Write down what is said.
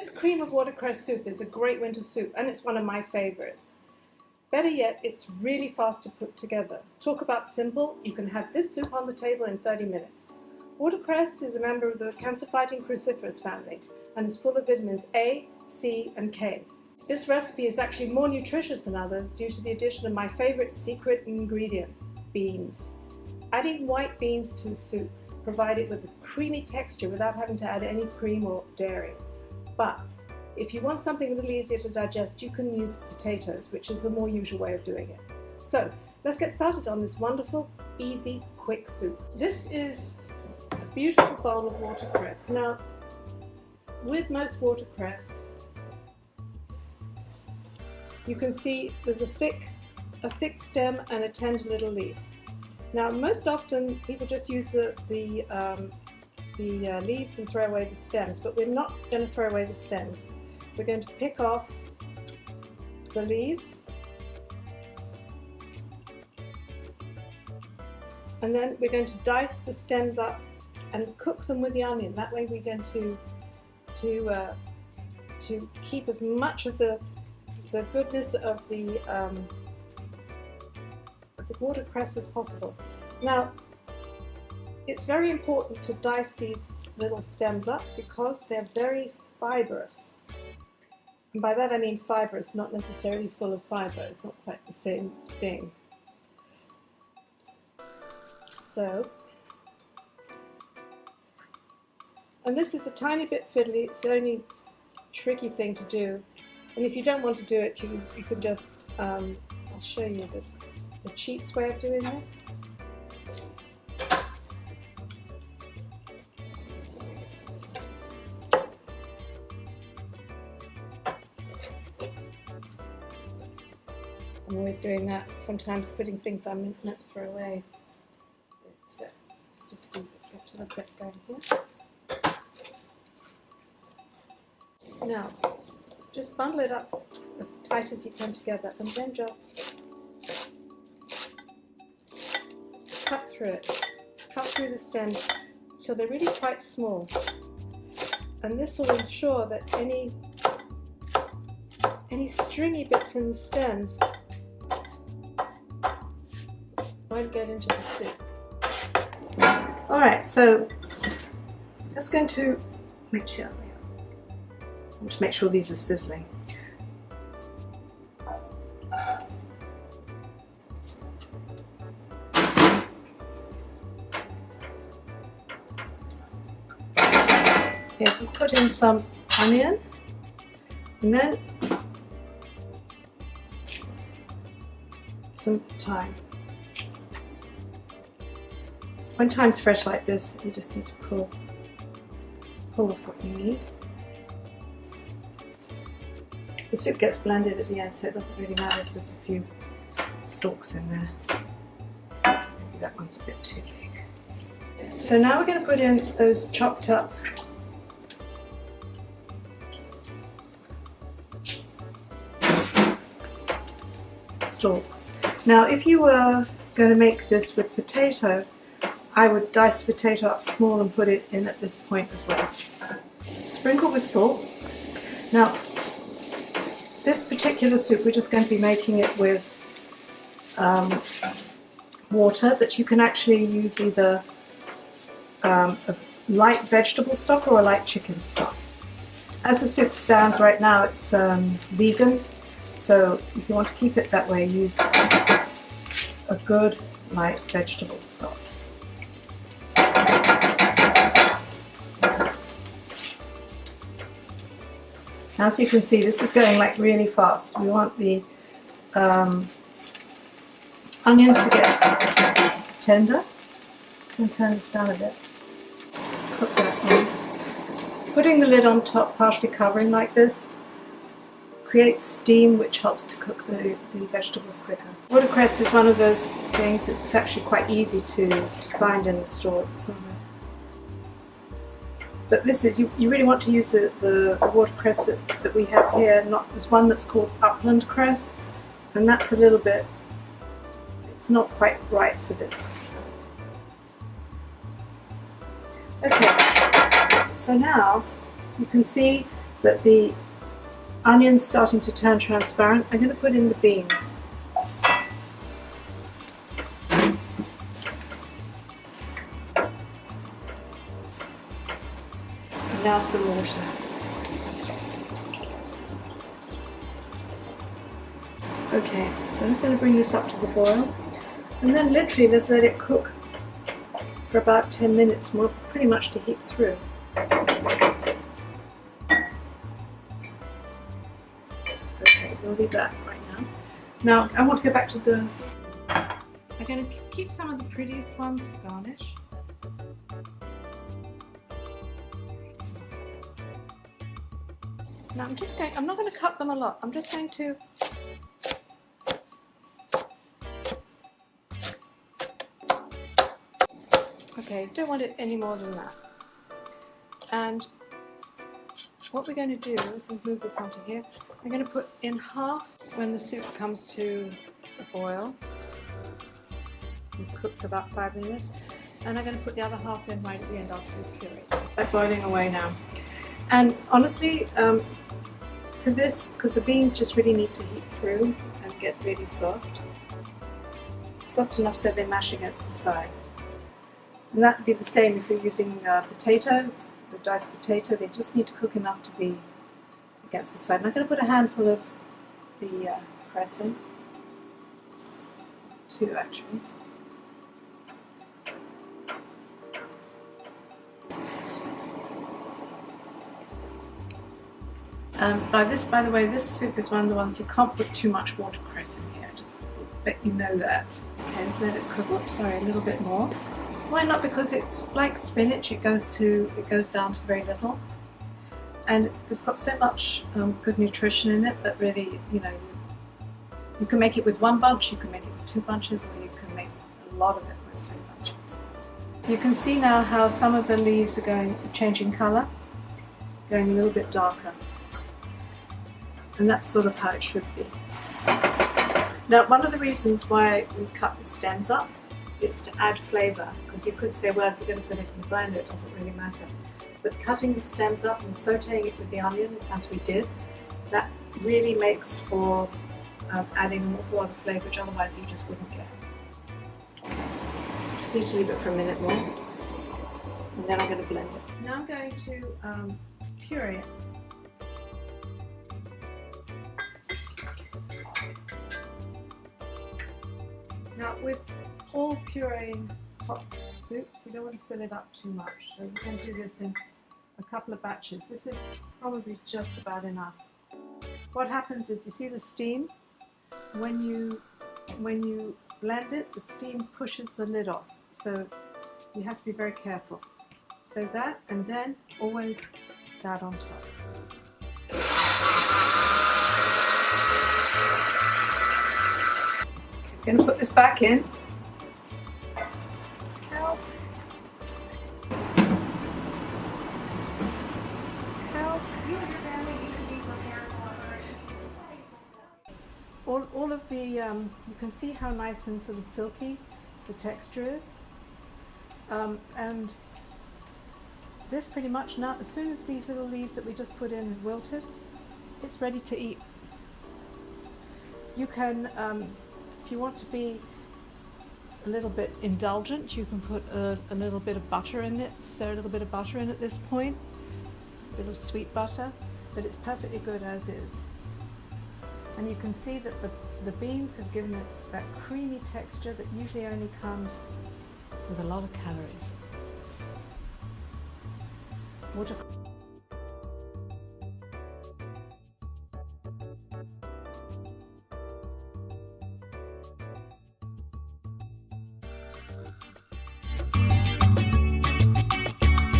This cream of watercress soup is a great winter soup, and it's one of my favorites. Better yet, it's really fast to put together. Talk about simple, you can have this soup on the table in 30 minutes. Watercress is a member of the cancer-fighting cruciferous family and is full of vitamins A, C, and K. This recipe is actually more nutritious than others due to the addition of my favorite secret ingredient, beans. Adding white beans to the soup provide it with a creamy texture without having to add any cream or dairy. But if you want something a little easier to digest, you can use potatoes, which is the more usual way of doing it. So let's get started on this wonderful, easy, quick soup. This is a beautiful bowl of watercress. Now, with most watercress, you can see there's a thick stem and a tender little leaf. Now, most often people just use the leaves and throw away the stems, but we're not going to throw away the stems. We're going to pick off the leaves, and then we're going to dice the stems up and cook them with the onion. That way we're going to keep as much of the goodness of the watercress as possible. Now, it's very important to dice these little stems up because they're very fibrous. And by that I mean fibrous, not necessarily full of fibre. It's not quite the same thing. So, and this is a tiny bit fiddly. It's the only tricky thing to do. And if you don't want to do it, you can just, I'll show you the cheats way of doing this. I'm always doing that, sometimes putting things I'm meant to throw away. So let's just do a little bit going here. Now, just bundle it up as tight as you can together and then just cut through it. Cut through the stems so they're really quite small. And this will ensure that any stringy bits in the stems won't get into the soup. Alright, so just going to make sure these are sizzling. Here, we put in some onion and then some thyme. When thyme's fresh like this, you just need to pull off what you need. The soup gets blended at the end, so it doesn't really matter if there's a few stalks in there. Maybe that one's a bit too big. So now we're going to put in those chopped up stalks. Now, if you were going to make this with potato, I would dice the potato up small and put it in at this point as well. Sprinkle with salt. Now, this particular soup, we're just going to be making it with water, but you can actually use either a light vegetable stock or a light chicken stock. As the soup stands right now, it's vegan, so if you want to keep it that way, use a good light vegetable stock. As you can see, this is going like really fast. We want the onions to get tender. I'm going to turn this down a bit. Cook that in. Putting the lid on top, partially covering like this, creates steam which helps to cook the vegetables quicker. Watercress is one of those things that's actually quite easy to find in the stores. It's not But this is, you really want to use the watercress that we have here. There's one that's called upland cress, and that's a little bit, it's not quite right for this. Okay, so now you can see that the onion's starting to turn transparent, I'm going to put in the beans. And now some water. Okay, so I'm just going to bring this up to the boil, and then literally just let it cook for about 10 minutes more, pretty much to heat through. Okay, we'll leave that right now. Now I want to go back to the... I'm going to keep some of the prettiest ones for garnish. Now I'm not going to cut them a lot, I'm just going to okay, don't want it any more than that. And what we're going to do is move this onto here. I'm going to put in half when the soup comes to the boil. It's cooked for about 5 minutes. And I'm going to put the other half in right at the end after we've cured. They're boiling away now. And honestly, for this, because the beans just really need to heat through and get really soft. Soft enough so they mash against the side. And that would be the same if you're using potato, the diced potato. They just need to cook enough to be against the side. And I'm going to put a handful of the cress in. 2 actually. By the way, this soup is one of the ones you can't put too much watercress in here. Just let you know that. Okay, let's let it cook. Oops, sorry, a little bit more. Why not? Because it's like spinach. It goes down to very little, and it's got so much good nutrition in it that really, you know, you can make it with 1 bunch, you can make it with 2 bunches, or you can make a lot of it with 3 bunches. You can see now how some of the leaves are changing colour, going a little bit darker. And that's sort of how it should be. Now, one of the reasons why we cut the stems up is to add flavour, because you could say, well, if you're going to put it in the blender, it doesn't really matter. But cutting the stems up and sautéing it with the onion, as we did, that really makes for adding an awful lot of flavour, which otherwise you just wouldn't get. Just need to leave it for a minute more, and then I'm going to blend it. Now I'm going to puree it. Now, with all pureeing hot soups, you don't want to fill it up too much. So you can do this in a couple of batches. This is probably just about enough. What happens is, you see the steam? When you blend it, the steam pushes the lid off. So you have to be very careful. So that, and then always that on top. I'm going to put this back in. Help. Help. All of the, you can see how nice and sort of silky the texture is. And this pretty much now, as soon as these little leaves that we just put in have wilted, it's ready to eat. You can, if you want to be a little bit indulgent, you can put a little bit of butter in it, stir a little bit of butter in at this point, a bit of sweet butter, but it's perfectly good as is. And you can see that the beans have given it that creamy texture that usually only comes with a lot of calories. Watercress.